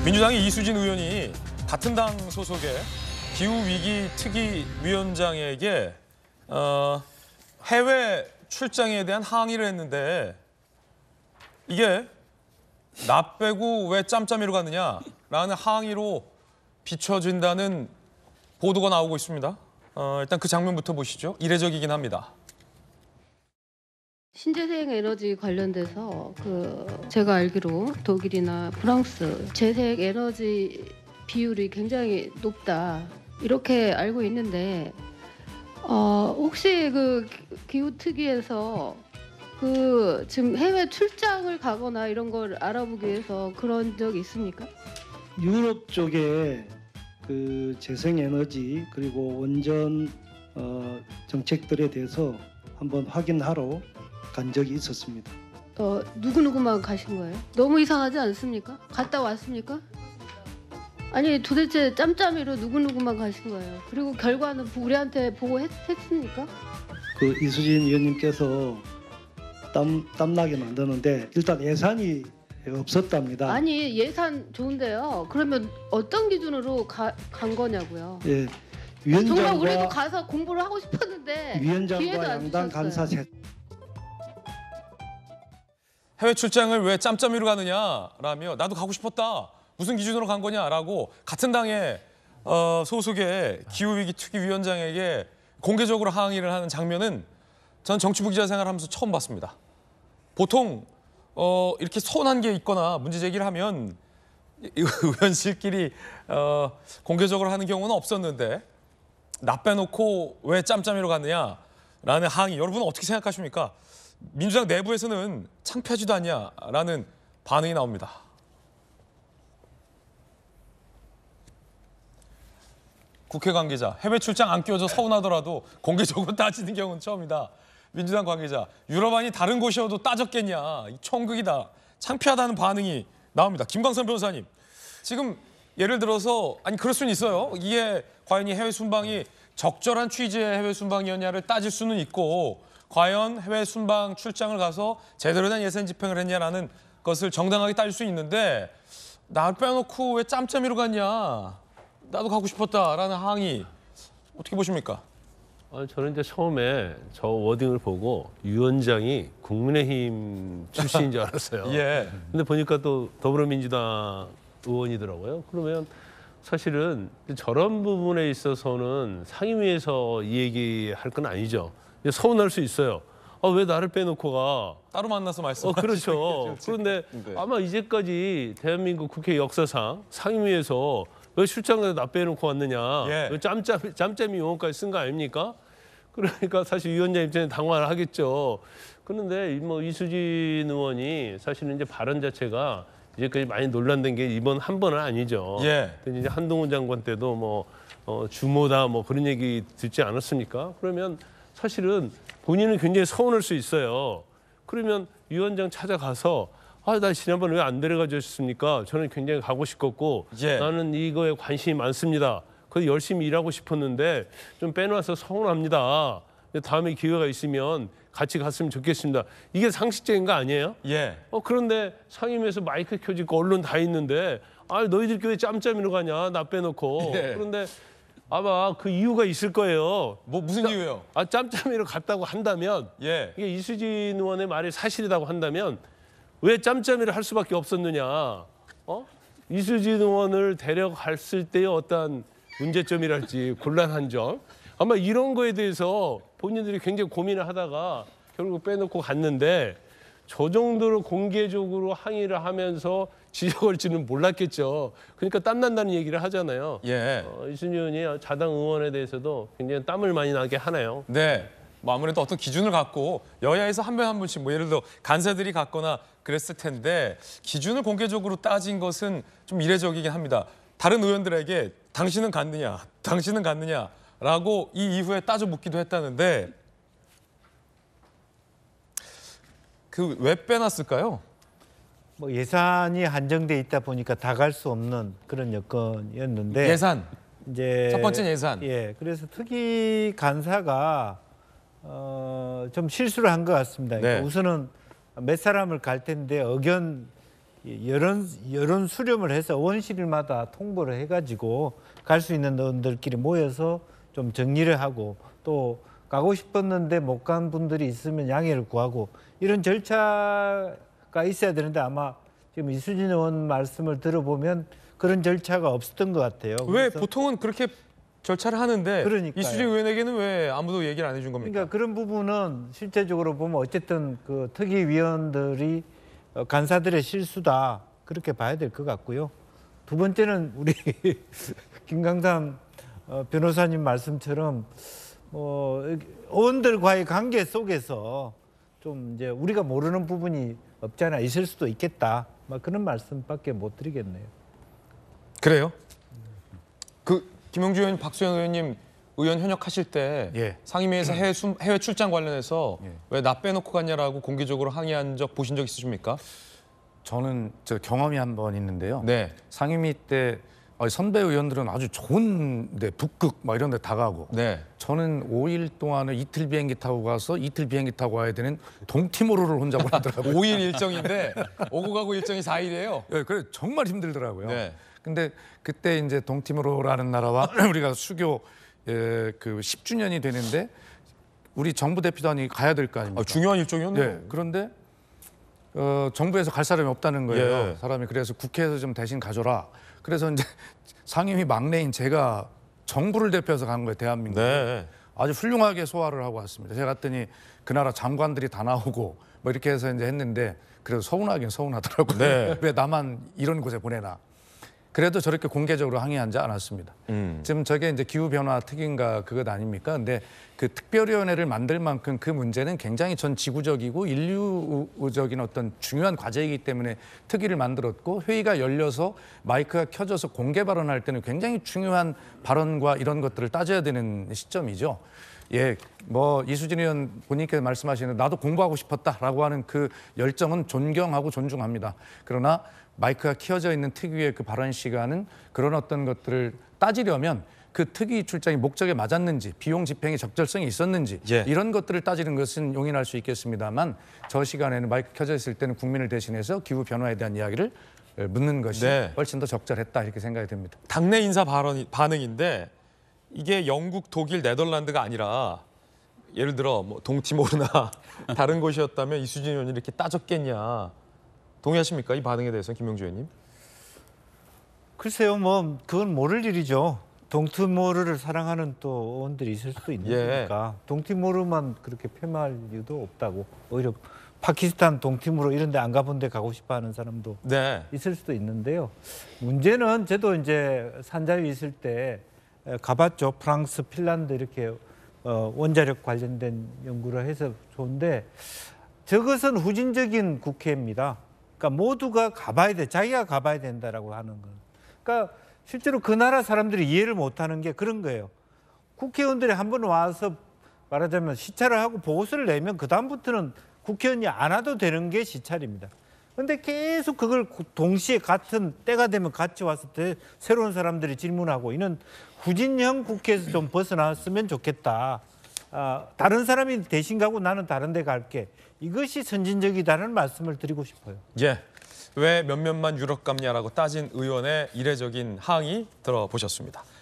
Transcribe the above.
민주당의 이수진 의원이 같은 당 소속의 기후위기 특위위원장에게 해외 출장에 대한 항의를 했는데 이게 나 빼고 왜 짬짬이로 갔느냐라는 항의로 비춰진다는 보도가 나오고 있습니다. 일단 그 장면부터 보시죠. 이례적이긴 합니다. 신재생 에너지 관련돼서 제가 알기로 독일이나 프랑스 재생 에너지 비율이 굉장히 높다 이렇게 알고 있는데 혹시 그 기후특위에서 지금 해외 출장을 가거나 이런 걸 알아보기 위해서 그런 적이 있습니까? 유럽 쪽에 그 재생에너지 그리고 원전 정책들에 대해서 한번 확인하러 간 적이 있었습니다. 누구누구만 가신 거예요? 너무 이상하지 않습니까? 갔다 왔습니까? 아니 도대체 짬짬이로 누구누구만 가신 거예요? 그리고 결과는 우리한테 보고했습니까? 그 이수진 의원님께서 땀나게 만드는데 일단 예산이 없었답니다. 아니 예산 좋은데요. 그러면 어떤 기준으로 간 거냐고요? 예, 정말 우리도 가서 공부를 하고 싶었는데 위원장과 양당 간사 해외 출장을 왜 짬짬이로 가느냐라며 나도 가고 싶었다. 무슨 기준으로 간 거냐라고 같은 당의 소속의 기후위기 특위위원장에게 공개적으로 항의를 하는 장면은 전 정치부 기자 생활하면서 처음 봤습니다. 보통 이렇게 서운한 게 있거나 문제 제기를 하면 의원실끼리 공개적으로 하는 경우는 없었는데 나 빼놓고 왜 짬짬이로 갔느냐라는 항의. 여러분은 어떻게 생각하십니까? 민주당 내부에서는 창피하지도 않냐라는 반응이 나옵니다. 국회 관계자, 해외 출장 안 끼워져 서운하더라도 공개적으로 따지는 경우는 처음이다. 민주당 관계자, 유럽안이 다른 곳이어도 따졌겠냐. 이 천극이다. 창피하다는 반응이 나옵니다. 김광선 변호사님, 지금 예를 들어서 아니 그럴 수는 있어요. 이게 과연 이 해외 순방이 적절한 취지의 해외 순방이었냐를 따질 수는 있고 과연 해외 순방 출장을 가서 제대로 된 예산 집행을 했냐라는 것을 정당하게 따질 수 있는데 날 빼놓고 왜 짬짬이로 갔냐. 나도 가고 싶었다라는 항의 어떻게 보십니까? 저는 이제 처음에 저 워딩을 보고 위원장이 국민의힘 출신인 줄 알았어요. 예. 근데 보니까 또 더불어민주당 의원이더라고요. 그러면 사실은 저런 부분에 있어서는 상임위에서 이 얘기할 건 아니죠. 서운할 수 있어요. 왜 나를 빼놓고 가? 따로 만나서 말씀하시죠. 그렇죠. 그런데 아마 이제까지 대한민국 국회 역사상 상임위에서 왜 출장에 나 빼놓고 왔느냐. 예. 왜 짬짬이 용어까지 쓴 거 아닙니까? 그러니까 사실 위원장 입장에 당황을 하겠죠. 그런데 뭐 이수진 의원이 사실은 이제 발언 자체가 이제까지 많이 논란된 게 이번 한 번은 아니죠. 예. 이제 한동훈 장관 때도 뭐 주모다 뭐 그런 얘기 듣지 않았습니까? 그러면 사실은 본인은 굉장히 서운할 수 있어요. 그러면 위원장 찾아가서 나 지난번에 왜 안 데려가 주셨습니까? 저는 굉장히 가고 싶었고 예. 나는 이거에 관심이 많습니다. 그래서 열심히 일하고 싶었는데 좀 빼놓아서 서운합니다. 다음에 기회가 있으면 같이 갔으면 좋겠습니다. 이게 상식적인 거 아니에요? 예. 그런데 상임위에서 마이크 켜지고 언론 다 있는데 너희들 왜 짬짬이로 가냐? 나 빼놓고. 예. 그런데 아마 그 이유가 있을 거예요. 무슨 이유예요? 짬짬이로 갔다고 한다면 예. 이게 이수진 의원의 말이 사실이라고 한다면 왜 짬짬이를 할 수밖에 없었느냐? 이수진 의원을 데려갔을 때의 어떤 문제점이랄지 곤란한 점 아마 이런 거에 대해서 본인들이 굉장히 고민을 하다가 결국 빼놓고 갔는데 저 정도로 공개적으로 항의를 하면서 지적할지는 몰랐겠죠. 그러니까 땀난다는 얘기를 하잖아요. 예. 이수진 의원이 자당 의원에 대해서도 굉장히 땀을 많이 나게 하네요. 네. 뭐 아무래도 어떤 기준을 갖고 여야에서 한 명 한 분씩 뭐 예를 들어 간사들이 갖거나 그랬을 텐데 기준을 공개적으로 따진 것은 좀 이례적이긴 합니다. 다른 의원들에게 당신은 갔느냐, 당신은 갔느냐라고 이 이후에 따져 묻기도 했다는데 왜 빼놨을까요? 뭐 예산이 한정돼 있다 보니까 다 갈 수 없는 그런 여건이었는데 예산. 이제 첫 번째 예산. 예, 그래서 특위 간사가 좀 실수를 한 것 같습니다. 네. 그러니까 우선은 몇 사람을 갈 텐데 의견이 여론 수렴을 해서 의원실마다 통보를 해가지고 갈 수 있는 의원들끼리 모여서 좀 정리를 하고 또 가고 싶었는데 못 간 분들이 있으면 양해를 구하고 이런 절차가 있어야 되는데 아마 지금 이수진 의원 말씀을 들어보면 그런 절차가 없었던 것 같아요. 왜 그래서 보통은 그렇게 절차를 하는데 그러니까요. 이수진 의원에게는 왜 아무도 얘기를 안 해준 겁니까? 그러니까 그런 부분은 실제적으로 보면 어쨌든 그 특위위원들이 간사들의 실수다 그렇게 봐야 될 것 같고요. 두 번째는 우리 김강삼 변호사님 말씀처럼 의원들과의 관계 속에서 좀 이제 우리가 모르는 부분이 없지 않아 있을 수도 있겠다. 막 그런 말씀밖에 못 드리겠네요. 그래요? 그 김영주 의원, 박수현 의원님 의원 현역하실 때 예. 상임위에서 해외 출장 관련해서 예. 왜 나 빼놓고 갔냐라고 공개적으로 항의한 적 보신 적 있으십니까? 저는 저 경험이 한 번 있는데요. 네. 상임위 때 선배 의원들은 아주 좋은데 북극 막 이런 데 다 가고 네. 저는 5일 동안을 이틀 비행기 타고 가서 이틀 비행기 타고 와야 되는 동티모르를 혼자 보내더라고요. 5일 일정인데 오고 가고 일정이 4일이에요. 예, 그래 정말 힘들더라고요. 네. 근데 그때 이제 동티모르라는 나라와 우리가 수교 그 10주년이 되는데 우리 정부 대표단이 가야 될 거 아닙니까? 중요한 일정이었네요. 네. 그런데 정부에서 갈 사람이 없다는 거예요. 예. 사람이 그래서 국회에서 좀 대신 가줘라. 그래서 이제 상임위 막내인 제가 정부를 대표해서 간 거예요, 대한민국. 네. 아주 훌륭하게 소화를 하고 왔습니다. 제가 갔더니 그 나라 장관들이 다 나오고 뭐 이렇게 해서 이제 했는데 그래도 서운하긴 서운하더라고요. 네. 왜 나만 이런 곳에 보내나. 그래도 저렇게 공개적으로 항의하지 않았습니다. 지금 저게 이제 기후변화 특위인가 그것 아닙니까? 근데 그 특별위원회를 만들 만큼 그 문제는 굉장히 전 지구적이고 인류적인 어떤 중요한 과제이기 때문에 특위를 만들었고 회의가 열려서 마이크가 켜져서 공개 발언할 때는 굉장히 중요한 발언과 이런 것들을 따져야 되는 시점이죠. 예, 뭐 이수진 의원 본인께서 말씀하시는 나도 공부하고 싶었다라고 하는 그 열정은 존경하고 존중합니다. 그러나 마이크가 켜져 있는 특위의 그 발언 시간은 그런 어떤 것들을 따지려면 그 특위 출장이 목적에 맞았는지 비용 집행의 적절성이 있었는지 예. 이런 것들을 따지는 것은 용인할 수 있겠습니다만 저 시간에는 마이크 켜져 있을 때는 국민을 대신해서 기후 변화에 대한 이야기를 묻는 것이 네. 훨씬 더 적절했다 이렇게 생각이 듭니다. 당내 인사 반응인데 이게 영국, 독일, 네덜란드가 아니라 예를 들어 뭐 동티모르나 다른 곳이었다면 이수진 의원이 이렇게 따졌겠냐. 동의하십니까? 이 반응에 대해서 김영주 의원님? 글쎄요, 뭐 그건 모를 일이죠. 동티모르를 사랑하는 또 의원들이 있을 수도 있는 예. 거니까 동티모르만 그렇게 폄하할 이유도 없다고. 오히려 파키스탄, 동티모르 이런 데 안 가본 데 가고 싶어하는 사람도 네. 있을 수도 있는데요. 문제는 저도 이제 산자위 있을 때 가봤죠. 프랑스, 핀란드 이렇게 원자력 관련된 연구를 해서 좋은데 저것은 후진적인 국회입니다. 그러니까 모두가 가봐야 돼. 자기가 가봐야 된다라고 하는 건. 그러니까 실제로 그 나라 사람들이 이해를 못하는 게 그런 거예요. 국회의원들이 한 번 와서 말하자면 시찰을 하고 보고서를 내면 그 다음부터는 국회의원이 안 와도 되는 게 시찰입니다. 그런데 계속 그걸 동시에 같은 때가 되면 같이 와서 새로운 사람들이 질문하고 이는 후진형 국회에서 좀 벗어났으면 좋겠다. 다른 사람이 대신 가고 나는 다른 데 갈게. 이것이 선진적이다는 말씀을 드리고 싶어요. 예. 왜 몇몇만 유럽 갔냐라고 따진 의원의 이례적인 항의 들어보셨습니다.